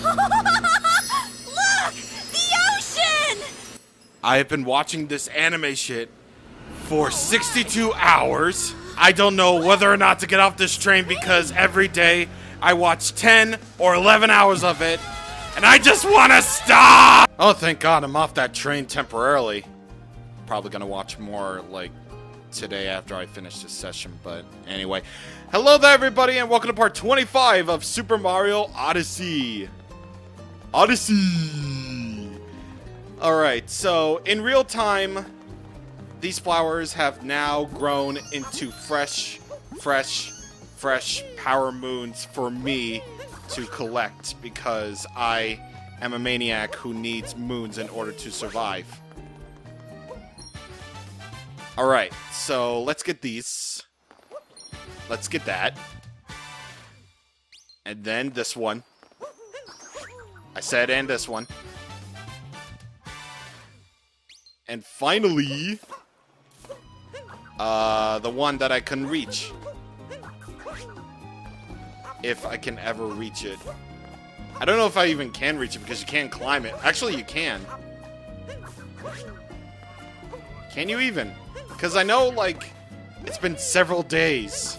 Look! The ocean! I have been watching this anime shit for 62 hours. I don't know whether or not to get off this train because every day I watch 10 or 11 hours of it, and I just want to stop! Oh, thank God I'm off that train temporarily. Probably gonna watch more, like, today after I finish this session, but anyway. Hello there, everybody, and welcome to part 25 of Super Mario Odyssey. Alright, so in real time, these flowers have now grown into fresh power moons for me to collect because I am a maniac who needs moons in order to survive. Alright, so let's get these. Let's get that. And then this one. I said, and this one. And finally, the one that I can reach. If I can ever reach it. I don't know if I even can reach it because you can't climb it. Actually, you can. Can you even? Because I know, like, it's been several days.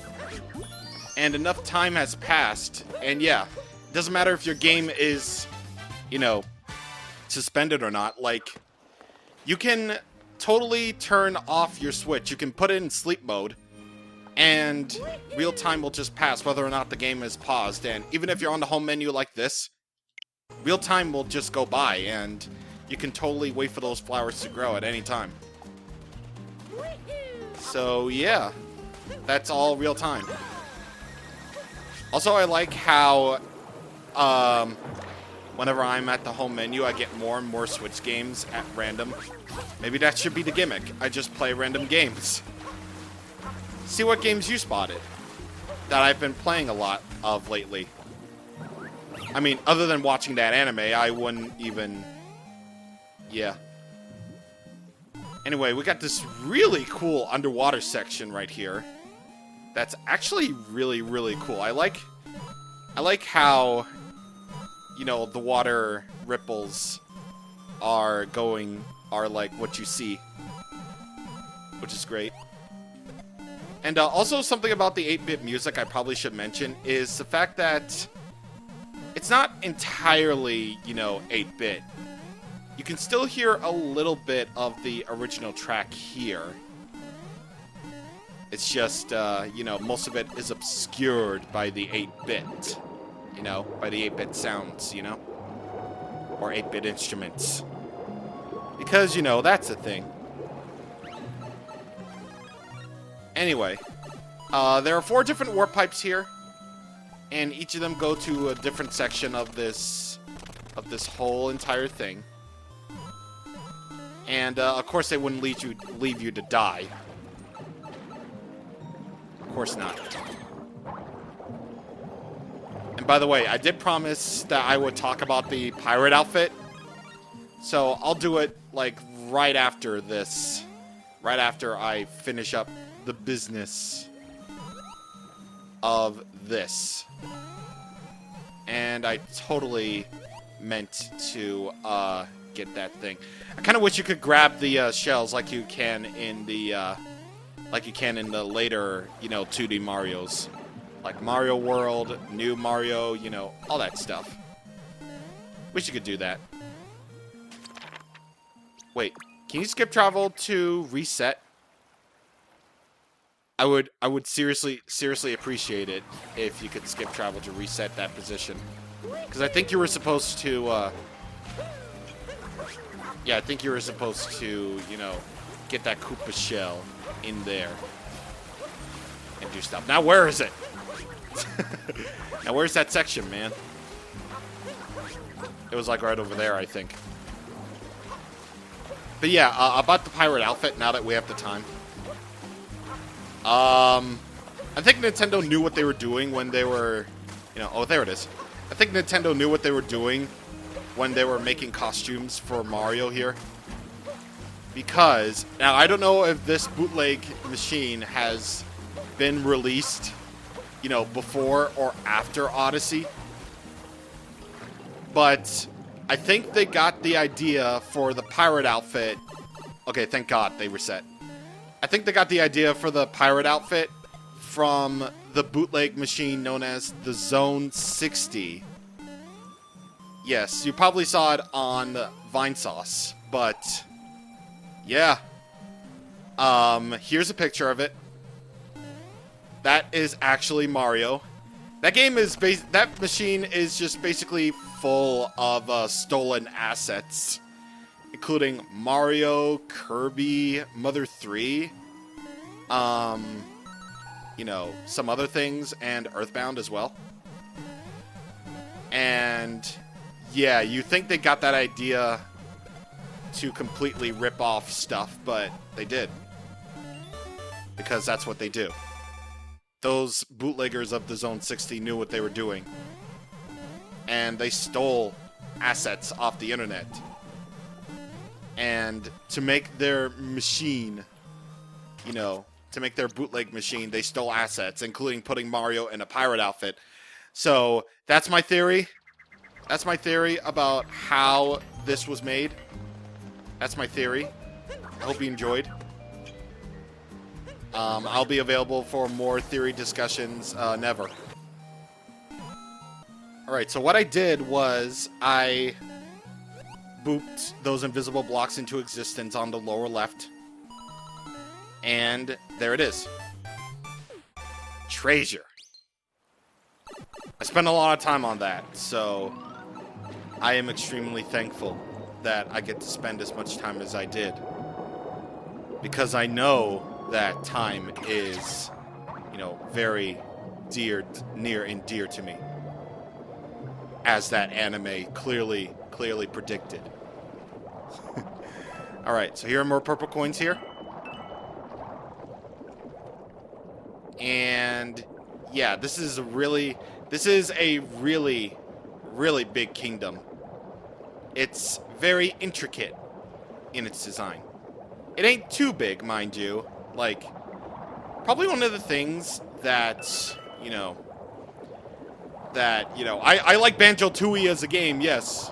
And enough time has passed. And yeah, it doesn't matter if your game is, you know, suspended or not. Like, you can totally turn off your Switch. You can put it in sleep mode. And real time will just pass whether or not the game is paused. And even if you're on the home menu like this, real time will just go by. And you can totally wait for those flowers to grow at any time. So yeah, that's all real time. Also, I like how whenever I'm at the home menu, I get more and more Switch games at random. Maybe that should be the gimmick. I just play random games. See what games you spotted that I've been playing a lot of lately. I mean, other than watching that anime, I wouldn't even... Yeah. Anyway, we got this really cool underwater section right here. That's actually really, really cool. I like how, you know, the water ripples are like what you see, which is great. And also something about the 8-bit music I probably should mention is the fact that it's not entirely, you know, 8-bit. You can still hear a little bit of the original track here. It's just, you know, most of it is obscured by the 8-bit. You know, by the 8-bit sounds, you know? Or 8-bit instruments. Because, you know, that's a thing. Anyway, there are 4 different warp pipes here. And each of them go to a different section of this whole entire thing. And, of course, they wouldn't leave you to die. Of course not. And by the way, I did promise that I would talk about the pirate outfit. So I'll do it, like, right after this. Right after I finish up the business of this. And I totally meant to, get that thing. I kind of wish you could grab the shells like you can in the later, you know, 2D Marios, like Mario World, New Mario, you know, all that stuff. Wish you could do that. Wait, can you skip travel to reset? I would seriously appreciate it if you could skip travel to reset that position, because I think you were supposed to. Yeah, I think you were supposed to, you know, get that Koopa shell in there and do stuff. Now, where is it? Now, where's that section, man? It was, like, right over there, I think. But, yeah, about the pirate outfit, now that we have the time. I think Nintendo knew what they were doing when they were, you know... Oh, there it is. I think Nintendo knew what they were doing when they were making costumes for Mario here. Because, now I don't know if this bootleg machine has been released, you know, before or after Odyssey. But I think they got the idea for the pirate outfit. Okay, thank God they reset. I think they got the idea for the pirate outfit from the bootleg machine known as the Zone 60. Yes, you probably saw it on Vinesauce, but yeah. Here's a picture of it. That is actually Mario. That game is that machine is just basically full of stolen assets, including Mario, Kirby, Mother 3, you know, some other things, and Earthbound as well. And yeah, you think they got that idea to completely rip off stuff, but they did. Because that's what they do. Those bootleggers of the Zone 60 knew what they were doing. And they stole assets off the internet. And to make their machine, you know, to make their bootleg machine, they stole assets, including putting Mario in a pirate outfit. So, that's my theory. That's my theory about how this was made. That's my theory. I hope you enjoyed. I'll be available for more theory discussions, never. Alright, so what I did was I booped those invisible blocks into existence on the lower left. And there it is. Treasure. I spent a lot of time on that, so I am extremely thankful that I get to spend as much time as I did. Because I know that time is, you know, very near and dear to me. As that anime clearly predicted. Alright, so here are more purple coins here. And yeah, this is a really big kingdom. It's very intricate in its design. It ain't too big, mind you. Like, probably one of the things that, you know, I like Banjo-Tooie as a game, yes.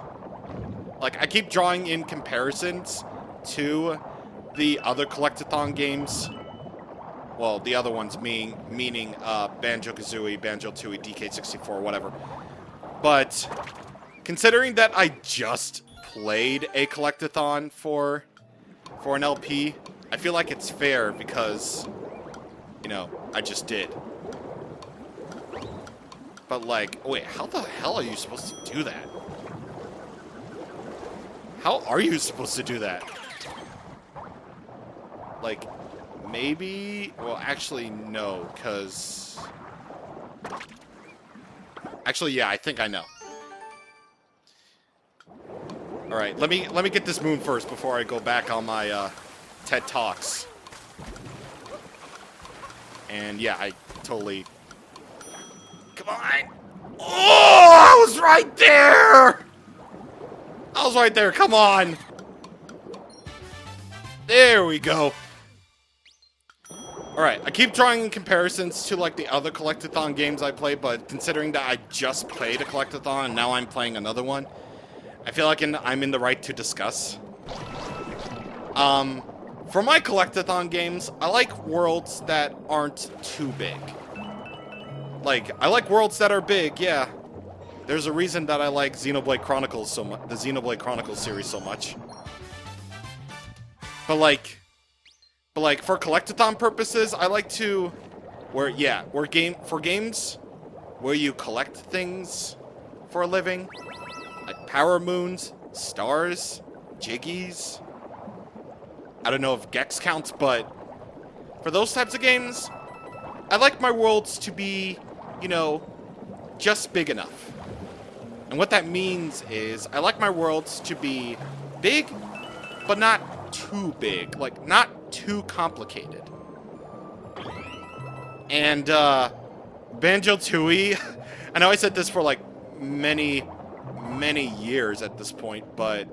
Like, I keep drawing in comparisons to the other Collectathon games. Well, the other ones meaning Banjo-Kazooie, Banjo-Tooie, DK64, whatever. But considering that I just played a Collectathon for an LP, I feel like it's fair because, you know, I just did. But like, wait, how the hell are you supposed to do that? How are you supposed to do that? Like, maybe, well, actually, no, because... Actually, yeah, I think I know. Alright, let me get this moon first before I go back on my, TED Talks. And yeah, I totally... Come on! Oh, I was right there! I was right there, come on! There we go. Alright, I keep drawing comparisons to like the other Collectathon games I played, but considering that I just played a Collectathon and now I'm playing another one, I feel like I'm in the right to discuss. For my Collectathon games, I like worlds that aren't too big. Like, I like worlds that are big, yeah. There's a reason that I like Xenoblade Chronicles so much, the Xenoblade Chronicles series so much. But like for Collectathon purposes, I like to, for games where you collect things for a living, like power moons, stars, jiggies. I don't know if Gex counts, but for those types of games, I like my worlds to be, you know, just big enough. And what that means is I like my worlds to be big, but not too big. Like, not too complicated. And, Banjo-Tooie, I know I said this for, like, many years at this point, but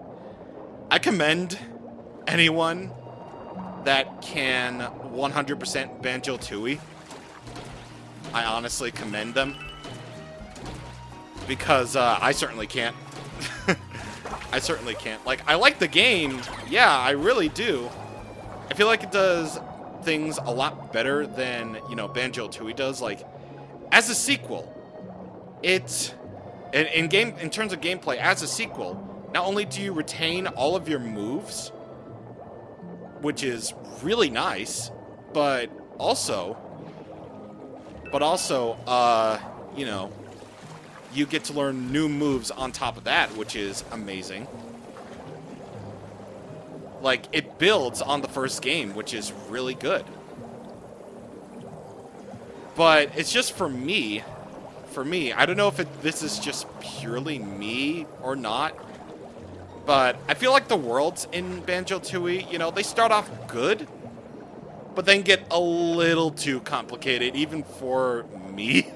I commend anyone that can 100% Banjo-Tooie. I honestly commend them. Because I certainly can't. I certainly can't. Like, I like the game. Yeah, I really do. I feel like it does things a lot better than, you know, Banjo-Tooie does. Like, as a sequel, it's... In terms of gameplay, as a sequel, not only do you retain all of your moves, which is really nice, but also, you know, you get to learn new moves on top of that, which is amazing. Like, it builds on the first game, which is really good. But it's just for me, I don't know if this is just purely me or not, but I feel like the worlds in Banjo-Tooie, you know, they start off good, but then get a little too complicated, even for me.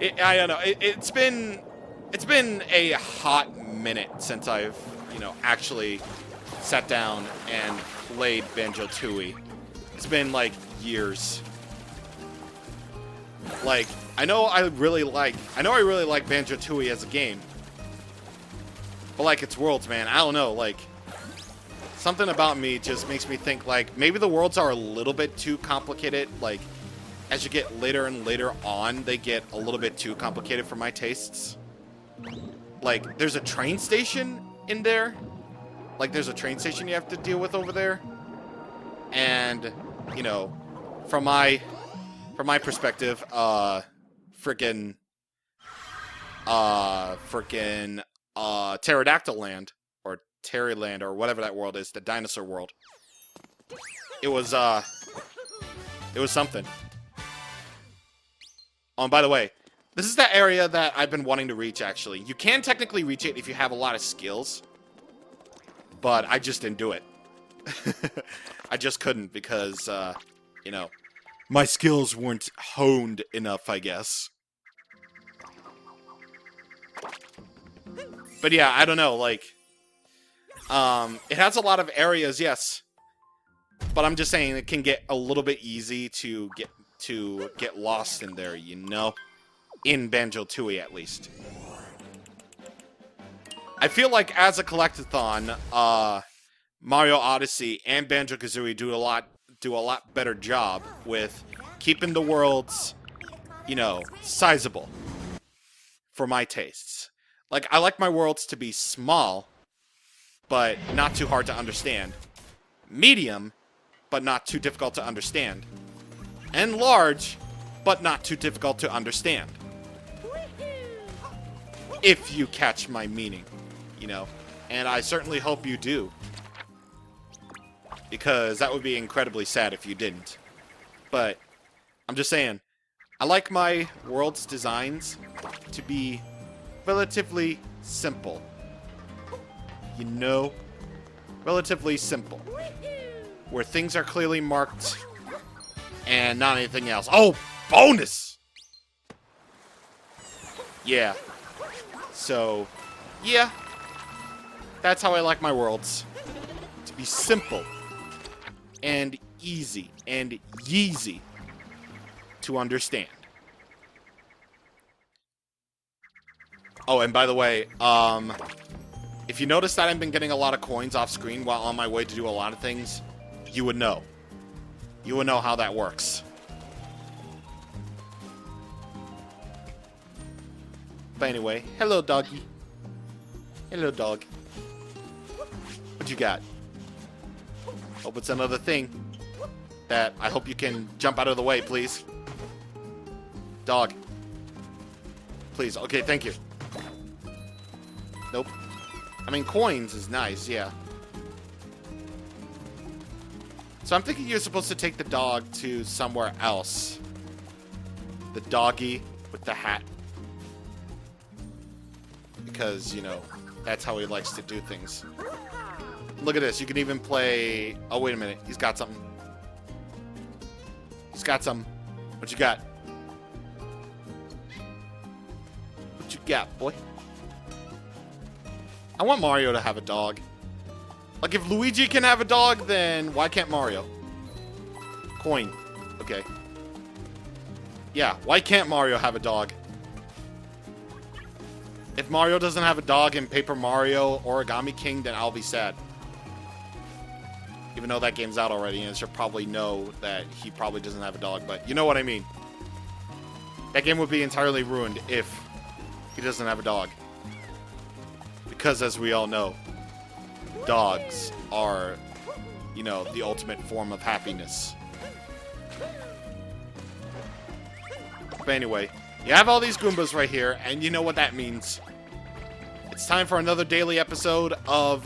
I don't know. It's been a hot minute since I've, you know, actually sat down and played Banjo-Tooie. It's been like years. Like, I know I really like Banjo-Tooie as a game. But like its worlds, man, I don't know, like something about me just makes me think like maybe the worlds are a little bit too complicated. Like as you get later and later on, they get a little bit too complicated for my tastes. Like there's a train station in there. Like there's a train station you have to deal with over there. And, you know, from my perspective, freaking Pterodactyl Land, or Terryland, or whatever that world is, the dinosaur world. It was something. Oh, and by the way, this is that area that I've been wanting to reach, actually. You can technically reach it if you have a lot of skills, but I just didn't do it. I just couldn't because, you know, my skills weren't honed enough, I guess. But yeah, I don't know, like, it has a lot of areas, yes. But I'm just saying it can get a little bit easy to get lost in there, you know? In Banjo-Tooie, at least. I feel like as a collectathon, Mario Odyssey and Banjo-Kazooie do a lot better job with keeping the worlds, you know, sizable for my tastes. Like, I like my worlds to be small, but not too hard to understand. Medium, but not too difficult to understand. And large, but not too difficult to understand. If you catch my meaning, you know. And I certainly hope you do. Because that would be incredibly sad if you didn't. But, I'm just saying, I like my world's designs to be relatively simple. You know? Relatively simple. Where things are clearly marked and not anything else. Oh, bonus! Yeah. So, yeah. That's how I like my worlds. To be simple. And easy. And yeezy. To understand. Oh, and by the way, if you notice that I've been getting a lot of coins off screen while on my way to do a lot of things, you would know. You would know how that works. But anyway, hello, doggy. Hello, dog. What you got? Hope it's another thing that I hope you can jump out of the way, please. Dog. Please. Okay, thank you. Nope. I mean, coins is nice, yeah. So I'm thinking you're supposed to take the dog to somewhere else. The doggy with the hat. Because, you know, that's how he likes to do things. Look at this. You can even play... Oh, wait a minute. He's got something. He's got some. What you got? What you got, boy? I want Mario to have a dog. Like, if Luigi can have a dog, then why can't Mario? Coin. Okay. Yeah, why can't Mario have a dog? If Mario doesn't have a dog in Paper Mario Origami King, then I'll be sad. Even though that game's out already, and it should probably know that he probably doesn't have a dog, but you know what I mean. That game would be entirely ruined if he doesn't have a dog. Because, as we all know, dogs are, you know, the ultimate form of happiness. But anyway, you have all these Goombas right here, and you know what that means. It's time for another daily episode of,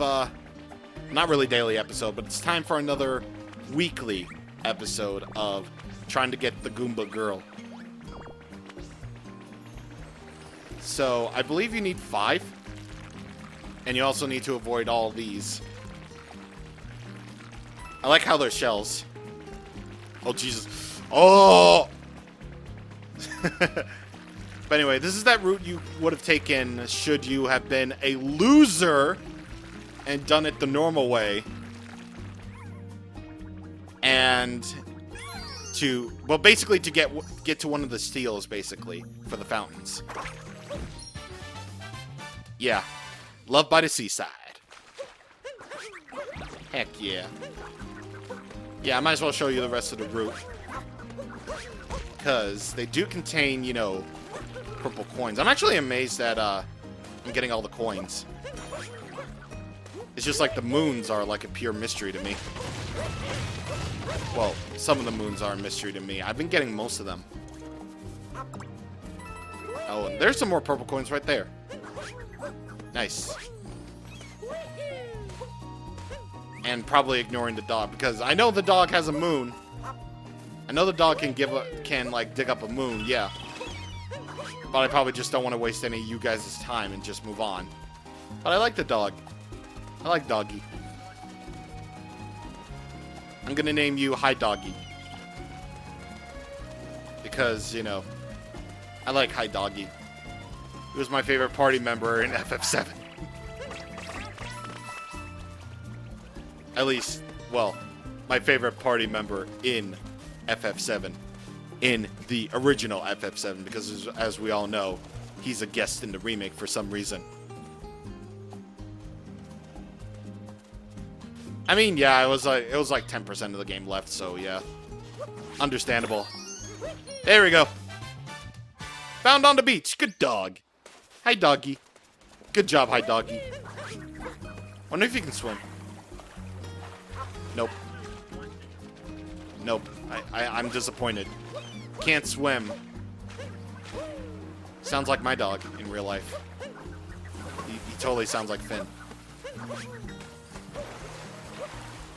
not really daily episode, but it's time for another weekly episode of trying to get the Goomba girl. So, I believe you need 5. And you also need to avoid all these. I like how they're shells. Oh, Jesus. Oh! But anyway, this is that route you would have taken should you have been a loser and done it the normal way. And to, well, basically to get to one of the steals, basically, for the fountains. Yeah. Love by the Seaside. Heck yeah. Yeah, I might as well show you the rest of the route. Because they do contain, you know, purple coins. I'm actually amazed that I'm getting all the coins. It's just like the moons are like a pure mystery to me. Well, some of the moons are a mystery to me. I've been getting most of them. Oh, and there's some more purple coins right there. Nice. And probably ignoring the dog, because I know the dog has a moon. I know the dog can like dig up a moon, yeah. But I probably just don't want to waste any of you guys' time and just move on. But I like the dog. I like Doggy. I'm gonna name you Hi Doggy. Because, you know, I like Hi Doggy. He was my favorite party member in FF7. At least, well, my favorite party member in FF7. In the original FF7, because as we all know, he's a guest in the remake for some reason. I mean, yeah, it was like 10% of the game left, so yeah. Understandable. There we go. Found on the beach. Good dog. Hi, doggy. Good job, hi, doggy. Wonder if you can swim. Nope. Nope. I'm disappointed. Can't swim. Sounds like my dog in real life. He totally sounds like Finn.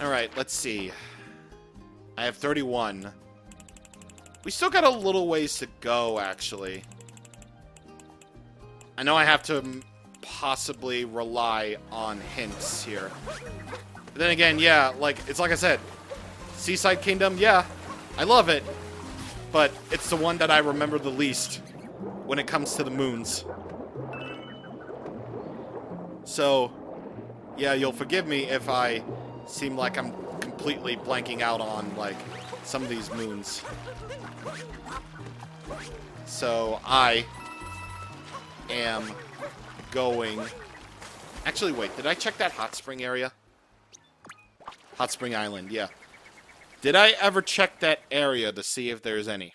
Alright, let's see. I have 31. We still got a little ways to go, actually. I know I have to possibly rely on hints here. But then again, yeah, it's like I said. Seaside Kingdom, yeah, I love it. But it's the one that I remember the least when it comes to the moons. So, yeah, you'll forgive me if I seem like I'm completely blanking out on, like, some of these moons. So, I am going... Actually, wait, did I check that hot spring area? Hot Spring Island, yeah. Did I ever check that area to see if there's any?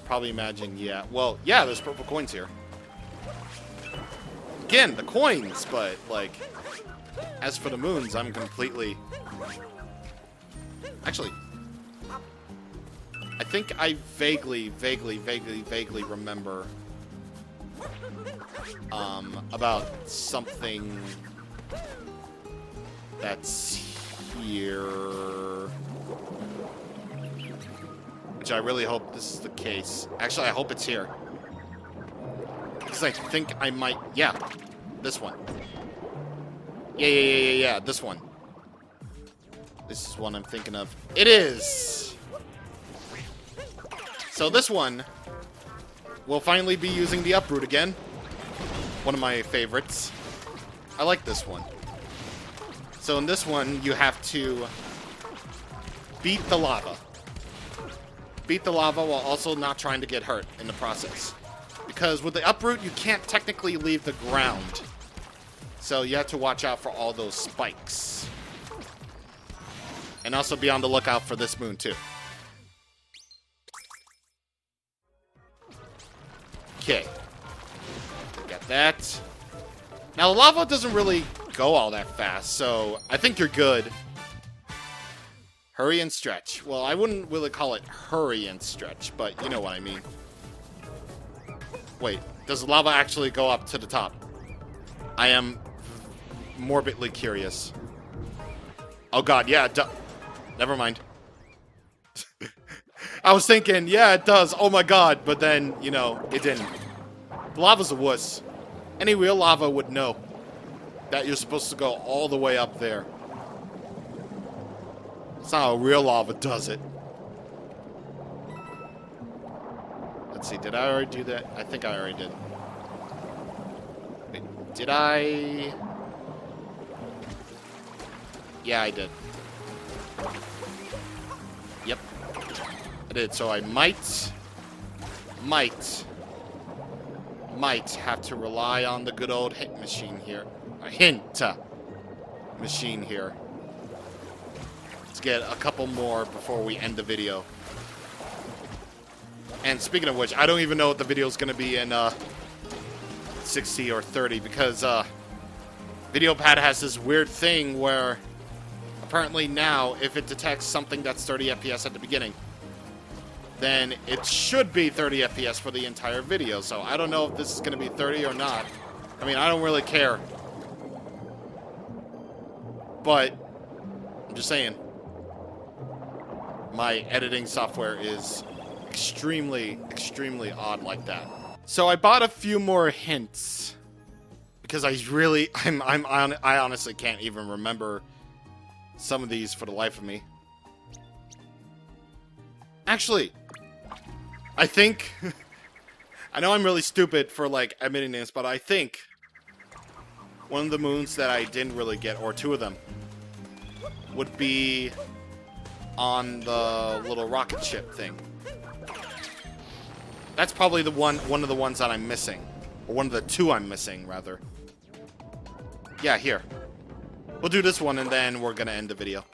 Probably imagine, yeah. Well, yeah, there's purple coins here. Again, the coins, but, like, as for the moons, I'm completely... Actually, I think I vaguely remember about something that's here, which I really hope this is the case. Actually, I hope it's here, because I think I might, yeah, this one. Yeah, this one. This is one I'm thinking of. It is! So this one, we'll finally be using the uproot again. One of my favorites. I like this one. So in this one, you have to beat the lava. Beat the lava while also not trying to get hurt in the process. Because with the uproot, you can't technically leave the ground. So you have to watch out for all those spikes. And also be on the lookout for this moon, too. Okay. Got that. Now, the lava doesn't really go all that fast, so I think you're good. Hurry and stretch. Well, I wouldn't really call it hurry and stretch, but you know what I mean. Wait, does the lava actually go up to the top? I am morbidly curious. Oh god, yeah, it does. Never mind. I was thinking, yeah, it does. Oh my god, but then, you know, it didn't. The lava's a wuss. Any real lava would know that you're supposed to go all the way up there. That's not how real lava does it. Let's see, did I already do that? I think I already did. Wait, did I? Yeah, I did. Yep. I did, so I might have to rely on the good old hint machine here. A hint machine here. Let's get a couple more before we end the video. And speaking of which, I don't even know what the video is going to be in 60 or 30 because VideoPad has this weird thing where apparently now if it detects something that's 30 FPS at the beginning, then it should be 30 FPS for the entire video. So I don't know if this is going to be 30 or not. I mean, I don't really care. But I'm just saying, my editing software is extremely odd like that. So I bought a few more hints because I honestly can't even remember some of these for the life of me. Actually, I think I know I'm really stupid for like admitting this, but I think one of the moons that I didn't really get, or two of them, would be on the little rocket ship thing. That's probably the one of the ones that I'm missing. Or one of the two I'm missing, rather. Yeah, here. We'll do this one, and then we're gonna end the video.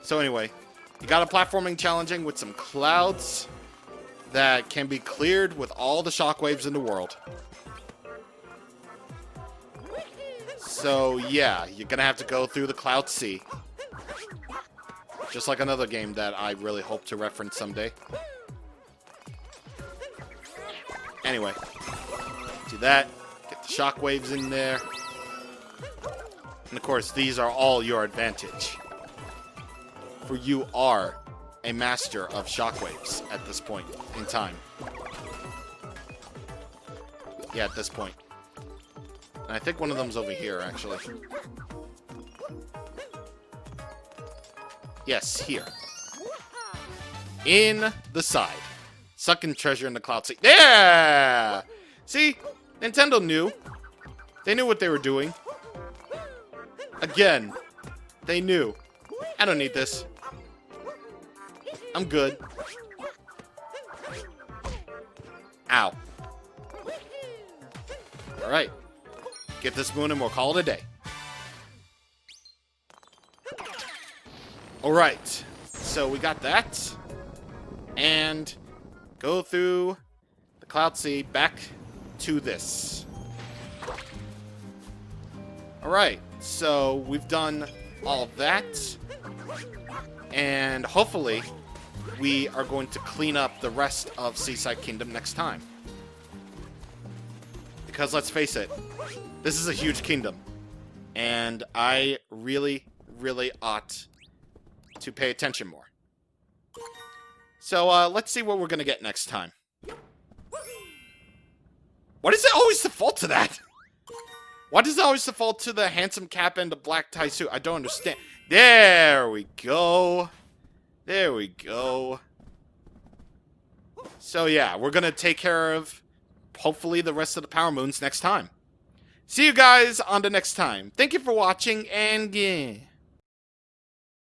So anyway, you got a platforming challenging with some clouds that can be cleared with all the shockwaves in the world. So yeah, you're gonna have to go through the Cloud Sea. Just like another game that I really hope to reference someday. Anyway, do that. Get the shockwaves in there. And of course, these are all your advantage. For you are a master of shockwaves at this point in time. Yeah, at this point. And I think one of them's over here, actually. Yes, here. In the side. Sunken treasure in the Cloud Sea. Yeah! See? Nintendo knew. They knew what they were doing. Again, they knew. I don't need this. I'm good. Ow. Alright. Get this moon and we'll call it a day. Alright. So we got that. And go through the Cloud Sea back to this. Alright. So we've done all that. And hopefully we are going to clean up the rest of Seaside Kingdom next time. Because let's face it, this is a huge kingdom. And I really ought to pay attention more. So let's see what we're going to get next time. Why does it always default to that? Why does it always default to the handsome cap and the black tie suit? I don't understand. There we go. There we go. So yeah, we're going to take care of, hopefully, the rest of the Power Moons next time. See you guys on the next time. Thank you for watching, and yeah.